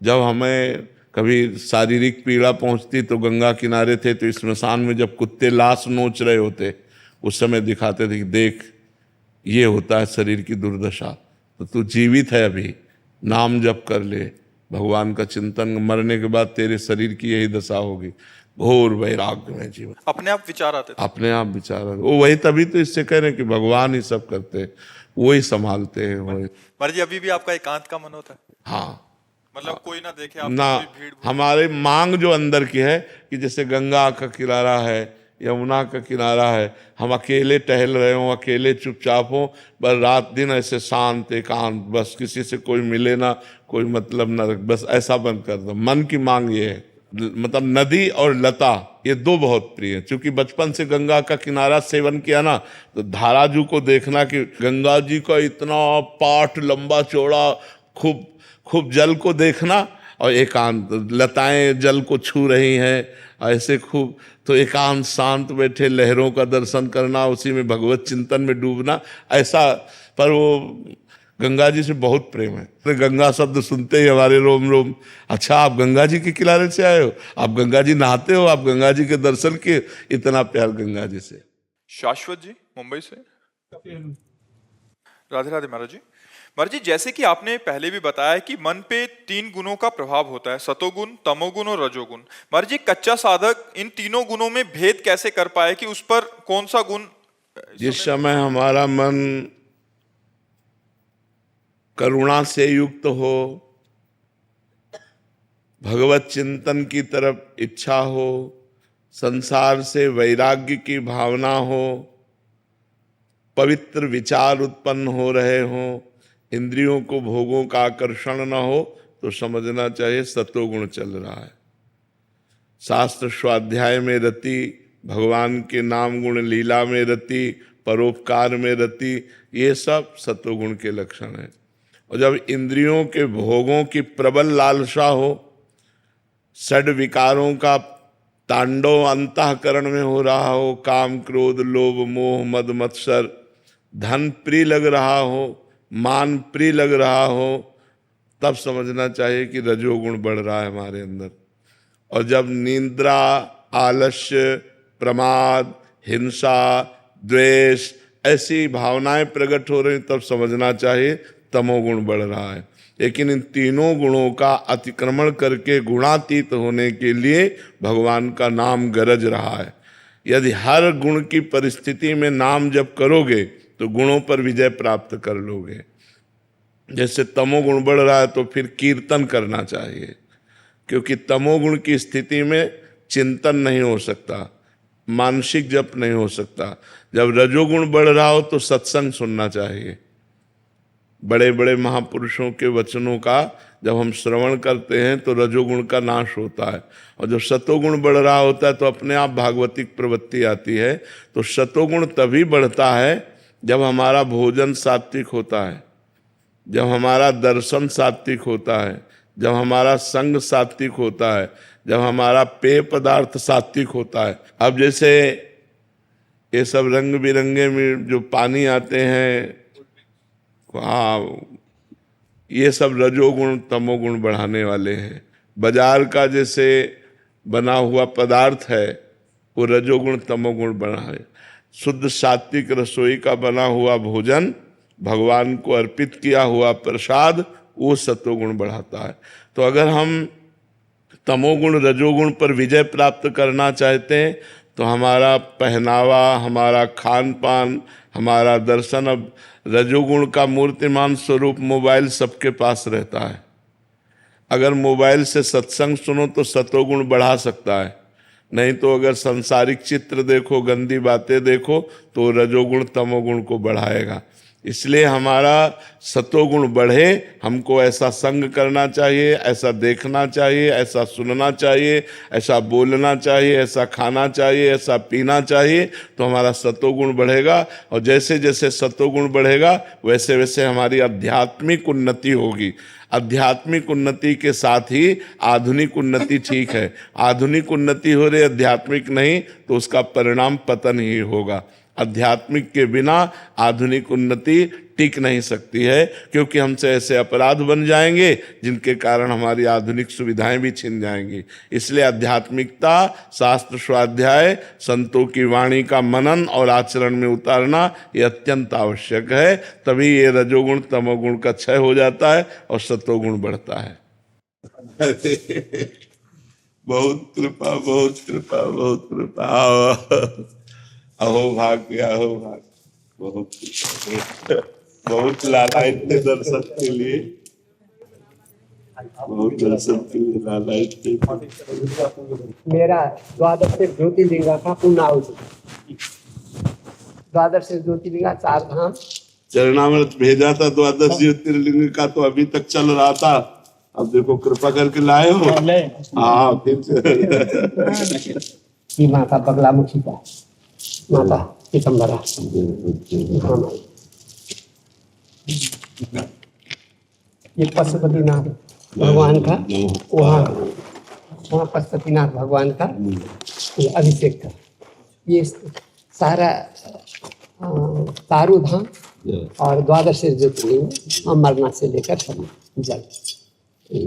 S1: जब हमें कभी शारीरिक पीड़ा पहुंचती तो गंगा किनारे थे, तो स्मशान में जब कुत्ते लाश नोच रहे होते उस समय दिखाते थे कि देख ये होता है शरीर की दुर्दशा, तो तू जीवित है अभी, नाम जप कर ले, भगवान का चिंतन, मरने के बाद तेरे शरीर की यही दशा होगी। घोर वैराग्य में जीवन,
S2: अपने आप विचार आते थे।
S1: अपने आप विचार, वो वही तभी तो इससे कह रहे हैं कि भगवान ही सब करते हैं, वही संभालते हैं वही।
S2: महाराज जी अभी भी आपका एकांत का मन होता है?
S1: हाँ,
S2: मतलब कोई ना देखे आप,
S1: ना
S2: कोई भीड़?
S1: हमारे मांग जो अंदर की है कि जैसे गंगा का किनारा है, यमुना का किनारा है, हम अकेले टहल रहे हों, अकेले चुपचाप हों, बस रात दिन ऐसे शांत एकांत, बस किसी से कोई मिले ना, कोई मतलब ना, बस ऐसा बंद कर दो। मन की मांग ये है। मतलब नदी और लता ये दो बहुत प्रिय है। क्योंकि बचपन से गंगा का किनारा सेवन किया ना, तो धाराजू को देखना कि गंगा जी का इतना पाट लंबा चौड़ा, खूब खूब जल को देखना, और एकांत, लताएं जल को छू रही हैं ऐसे खूब, तो एकांत शांत बैठे लहरों का दर्शन करना, उसी में भगवत चिंतन में डूबना, ऐसा। पर वो गंगा जी से बहुत प्रेम है, तो गंगा शब्द सुनते ही हमारे रोम रोम, अच्छा आप गंगा जी के किनारे से आए हो, आप गंगा जी नहाते हो, आप गंगा जी के दर्शन किए, इतना प्यार गंगा जी से।
S2: शाश्वत जी मुंबई से। राधे राधे महाराज जी। महाराज जी जैसे कि आपने पहले भी बताया कि मन पे 3 गुणों का प्रभाव होता है, सतोगुण, तमोगुण और रजोगुण। महाराज जी कच्चा साधक इन तीनों गुणों में भेद कैसे कर पाए कि उस पर कौन सा गुण?
S1: जिस समय हमारा मन करुणा से युक्त हो, भगवत चिंतन की तरफ इच्छा हो, संसार से वैराग्य की भावना हो, पवित्र विचार उत्पन्न हो रहे हों, इंद्रियों को भोगों का आकर्षण न हो, तो समझना चाहिए सतोगुण चल रहा है। शास्त्र स्वाध्याय में रति, भगवान के नाम गुण लीला में रति, परोपकार में रति, ये सब सतोगुण के लक्षण हैं। और जब इंद्रियों के भोगों की प्रबल लालसा हो, षड विकारों का तांडव अंतःकरण में हो रहा हो, काम क्रोध लोभ मोह मद मत्सर, धन प्रिय लग रहा हो, मान प्रिय लग रहा हो, तब समझना चाहिए कि रजोगुण बढ़ रहा है हमारे अंदर। और जब निद्रा आलस्य प्रमाद हिंसा द्वेष ऐसी भावनाएं प्रकट हो रही, तब समझना चाहिए तमोगुण बढ़ रहा है। लेकिन इन तीनों गुणों का अतिक्रमण करके गुणातीत होने के लिए भगवान का नाम गरज रहा है। यदि हर गुण की परिस्थिति में नाम जप करोगे तो गुणों पर विजय प्राप्त कर लोगे। जैसे तमोगुण बढ़ रहा है तो फिर कीर्तन करना चाहिए, क्योंकि तमोगुण की स्थिति में चिंतन नहीं हो सकता, मानसिक जप नहीं हो सकता। जब रजोगुण बढ़ रहा हो तो सत्संग सुनना चाहिए। बड़े बड़े महापुरुषों के वचनों का जब हम श्रवण करते हैं तो रजोगुण का नाश होता है। और जब सतोगुण बढ़ रहा होता है तो अपने आप भागवतिक प्रवृत्ति आती है। तो सतोगुण तभी बढ़ता है जब हमारा भोजन सात्विक होता है, जब हमारा दर्शन सात्विक होता है, जब हमारा संग सात्विक होता है, जब हमारा पेय पदार्थ सात्विक होता है। अब जैसे ये सब रंग बिरंगे में जो पानी आते हैं, हाँ, ये सब रजोगुण तमोगुण बढ़ाने वाले हैं। बाजार का जैसे बना हुआ पदार्थ है वो रजोगुण तमोगुण बढ़ाए। शुद्ध सात्विक रसोई का बना हुआ भोजन, भगवान को अर्पित किया हुआ प्रसाद, वो सतोगुण बढ़ाता है। तो अगर हम तमोगुण रजोगुण पर विजय प्राप्त करना चाहते हैं तो हमारा पहनावा, हमारा खान पान, हमारा दर्शन, अब रजोगुण का मूर्तिमान स्वरूप मोबाइल सबके पास रहता है। अगर मोबाइल से सत्संग सुनो तो सतोगुण बढ़ा सकता है, नहीं तो अगर संसारिक चित्र देखो, गंदी बातें देखो तो रजोगुण तमोगुण को बढ़ाएगा। इसलिए हमारा सतोगुण बढ़े, हमको ऐसा संग करना चाहिए, ऐसा देखना चाहिए, ऐसा सुनना चाहिए, ऐसा बोलना चाहिए, ऐसा खाना चाहिए, ऐसा पीना चाहिए, तो हमारा सतोगुण बढ़ेगा। और जैसे जैसे सतोगुण बढ़ेगा वैसे वैसे हमारी आध्यात्मिक उन्नति होगी। आध्यात्मिक उन्नति के साथ ही आधुनिक उन्नति ठीक है। आधुनिक उन्नति हो रही, आध्यात्मिक नहीं, तो उसका परिणाम पतन ही होगा। आध्यात्मिक के बिना आधुनिक उन्नति टिक नहीं सकती है, क्योंकि हमसे ऐसे अपराध बन जाएंगे जिनके कारण हमारी आधुनिक सुविधाएं भी छिन जाएंगी। इसलिए आध्यात्मिकता, शास्त्र स्वाध्याय, संतों की वाणी का मनन और आचरण में उतारना ये अत्यंत आवश्यक है। तभी ये रजोगुण तमोगुण का क्षय हो जाता है और सतोगुण बढ़ता है। बहुत कृपा, बहुत कृपा, बहुत कृपा। अहो भाग्य, अहो भाग्य, बहुत लालायित थे दर्शन के लिए, बहुत दर्शन के लिए लालायित थे।
S7: मेरा द्वादश ज्योतिर्लिंग का पुण्य, द्वादश ज्योतिर्लिंग 4 धाम
S1: चरणामृत भेजा था द्वादश ज्योतिर्लिंग का, तो अभी तक चल रहा था। अब देखो कृपा करके लाए हो। हाँ, फिर
S7: से माता बगलामुखी का, माता पीतम्बरा, ये पशुपतिनाथ भगवान का, वहाँ पशुपतिनाथ भगवान का ये अभिषेक का, ये सारा तारू धाम और द्वादश ज्योतिर्लिंग अमरनाथ से लेकर सब जल। ये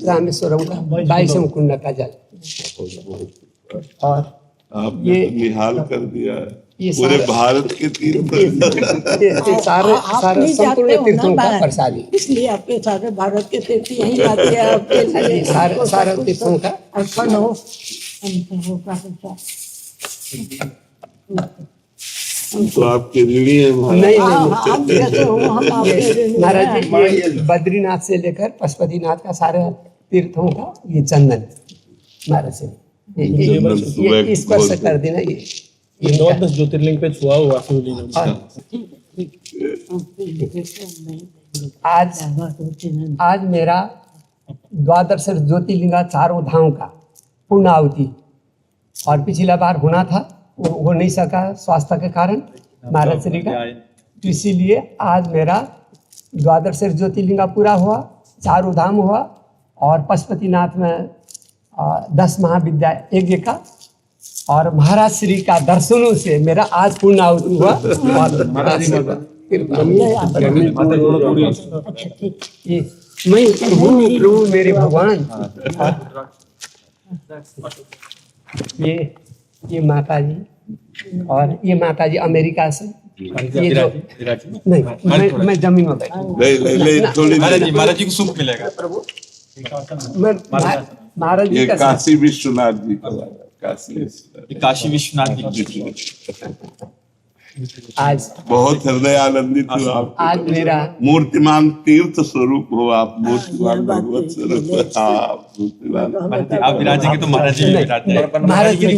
S7: रामेश्वरम का 22वें कुंड का जल। और
S1: आपने
S7: ये
S1: निहाल कर दिया है
S7: ये
S1: पूरे भारत के तीर्थ।
S7: ये सारे संपूर्ण तीर्थों का प्रसादी,
S8: इसलिए आपके सारे भारत के तीर्थ यही आते हैं आपके लिए।
S7: सारे तीर्थों का
S8: अर्पण हो।
S1: तो आपके ऋणी है
S7: नहीं
S8: नहीं
S7: महाराज जी, ये बद्रीनाथ से लेकर पशुपतिनाथ का सारे तीर्थों का ये चंदन महाराज से ये स्पर्श कर देना। ये
S6: 9-10 ज्योतिर्लिंग पे छुआ हुआ शिवलिंग।
S7: आज मेरा द्वादश ज्योतिर्लिंग 4 धाम का पूर्णाहुति, और पिछला बार होना था, वो हो नहीं सका स्वास्थ्य के कारण महाराज श्री का। तो इसीलिए आज मेरा द्वादश ज्योतिर्लिंग पूरा हुआ, चारों धाम हुआ, और पशुपतिनाथ में 10 महाविद्या यज्ञ का और महाराज श्री का दर्शनों से मेरा आज पूर्ण आहुति हुआ। और महाराज जी ये मैं प्रभु मेरे भगवान। ये माता जी, और ये माता जी अमेरिका से, ये जो नहीं मैं जमीन में बैठा
S2: महाराज जी को सुख मिलेगा।
S7: प्रभु मैं महाराज जी
S1: ये
S7: का
S1: काशी विश्वनाथ जी का
S2: काशी विश्वनाथ जी
S7: आज
S1: बहुत हृदय आनंदित हुआ आप।
S7: आज मेरा
S1: मूर्तिमान तीर्थ स्वरूप हो आप, मूर्तिमान भगवत स्वरूप आप, मूर्तिमान।
S2: आप विराजेंगे तो महाराज जी भी विराजते हैं।
S7: महाराज श्री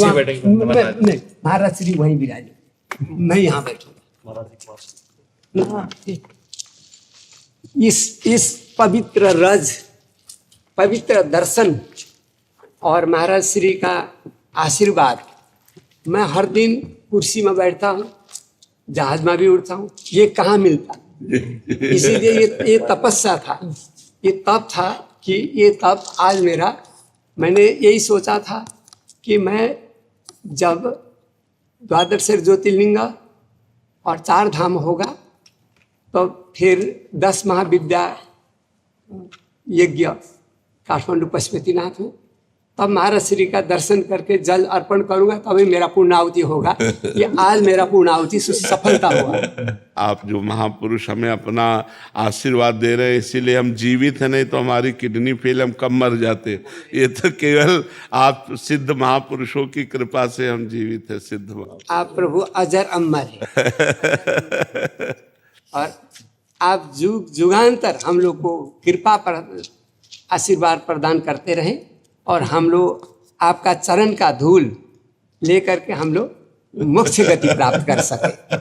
S7: नहीं, महाराज श्री वहीं विराजे, मैं यहाँ बैठूंगा। इस पवित्र रज, पवित्र दर्शन और महाराज श्री का आशीर्वाद, मैं हर दिन कुर्सी में बैठता हूँ, जहाज में भी उड़ता हूँ, ये कहाँ मिलता। इसीलिए ये तपस्या था, ये तप था कि ये तप आज मेरा, मैंने यही सोचा था कि मैं जब द्वादश ज्योतिर्लिंग और 4 धाम होगा तो फिर 10 महाविद्या यज्ञ काठमांडू पशुपतिनाथ में, तब महाराज श्री का दर्शन करके जल अर्पण करूंगा, तभी मेरा पूर्णाहुति होगा। ये आज मेरा पूर्णाहुति सफलता हुआ।
S1: आप जो महापुरुष हमें अपना आशीर्वाद दे रहे हैं, इसीलिए हम जीवित हैं, नहीं तो हमारी किडनी फेल, हम कब मर जाते। ये तो केवल आप सिद्ध महापुरुषों की कृपा से हम जीवित हैं, सिद्ध।
S7: आप प्रभु अजर अमर है, और आप जुग जुगांतर हम लोग को कृपा पर आशीर्वाद प्रदान करते रहें, और हम लोग आपका चरण का धूल लेकर के हम लोग मोक्ष गति प्राप्त कर सके।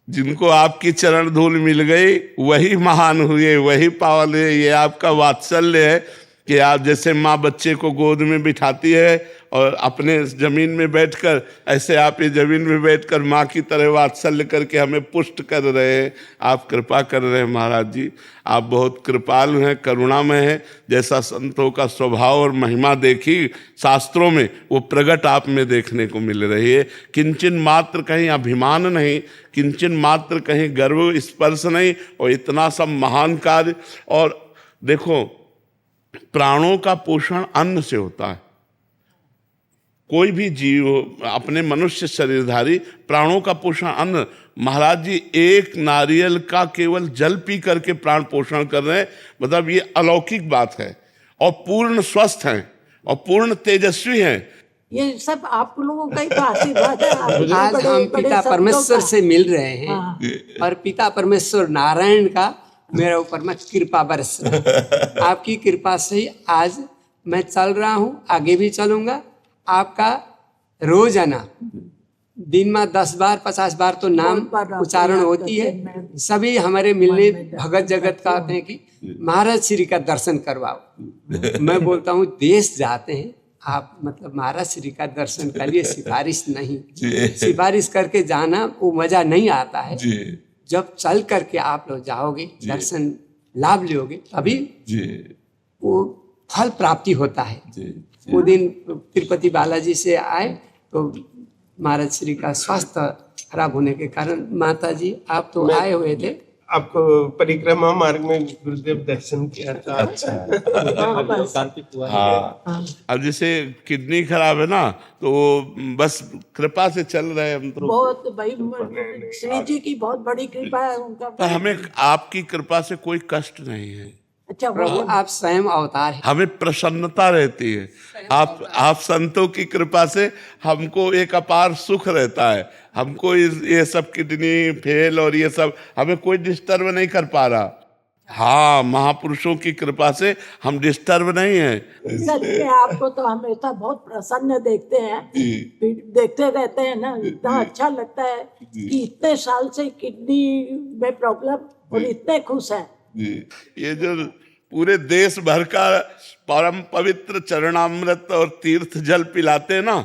S1: जिनको आपकी चरण धूल मिल गई वही महान हुए, वही पावन हुए। ये आपका वात्सल्य है कि आप जैसे माँ बच्चे को गोद में बिठाती है और अपने जमीन में बैठकर, ऐसे आप ये जमीन में बैठकर माँ की तरह वात्सल्य करके हमें पुष्ट कर रहे हैं। आप कृपा कर रहे हैं महाराज जी, आप बहुत कृपालु हैं, करुणामय हैं। जैसा संतों का स्वभाव और महिमा देखी शास्त्रों में, वो प्रगट आप में देखने को मिल रही है। किंचन मात्र कहीं अभिमान नहीं, किंचन मात्र कहीं गर्व स्पर्श नहीं, और इतना सब महान कार्य। और देखो, प्राणों का पोषण अन्न से होता है। कोई भी जीव अपने मनुष्य शरीरधारी, प्राणों का पोषण अन्न। महाराज जी एक नारियल का केवल जल पी करके प्राण पोषण कर रहे हैं, मतलब ये अलौकिक बात है। और पूर्ण स्वस्थ हैं और पूर्ण तेजस्वी हैं।
S8: ये सब आप लोगों का ही तो आशीर्वाद है।
S7: आज हम पिता परमेश्वर से मिल रहे हैं, और पिता परमेश्वर नारायण का मेरे ऊपर में कृपा बरस रहा है। आपकी कृपा से ही आज मैं चल रहा हूँ, आगे भी चलूंगा। आपका रोजाना दिन में 10 बार 50 बार तो नाम उच्चारण होती है। सभी हमारे मिलने भगत जगत कहते हैं कि महाराज श्री का दर्शन करवाओ। मैं बोलता हूँ देश जाते हैं आप, मतलब महाराज श्री का दर्शन के लिए सिफारिश नहीं, सिफारिश करके जाना वो मजा नहीं आता है। जब चल करके आप लोग जाओगे, दर्शन लाभ लोगे, तभी वो फल प्राप्ति होता है। वो दिन तिरुपति बालाजी से आए तो महाराज श्री का स्वास्थ्य खराब होने के कारण, माता जी आप तो आए हुए थे,
S9: आपको परिक्रमा मार्ग में गुरुदेव दर्शन किया था।
S1: हाँ, अब जैसे किडनी खराब है ना, तो बस कृपा से चल रहे हैं हम तो।
S8: बहुत भाई श्री जी की बहुत बड़ी कृपा है उनका।
S1: पर हमें आपकी कृपा से कोई कष्ट नहीं है।
S8: अच्छा
S7: प्रभु आप स्वयं अवतार हैं।
S1: हमें प्रसन्नता रहती है। आप संतों की कृपा से हमको एक अपार सुख रहता है। हमको ये सब किडनी फेल और ये सब हमें कोई डिस्टर्ब नहीं कर पा रहा। हाँ, महापुरुषों की कृपा से हम डिस्टर्ब नहीं है।
S8: सच में आपको तो हमेशा बहुत प्रसन्न देखते हैं, देखते रहते हैं ना, इतना अच्छा लगता है कि इतने साल से किडनी में प्रॉब्लम और इतने खुश है।
S1: ये जो पूरे देश भर का परम पवित्र चरणामृत और तीर्थ जल पिलाते हैं ना,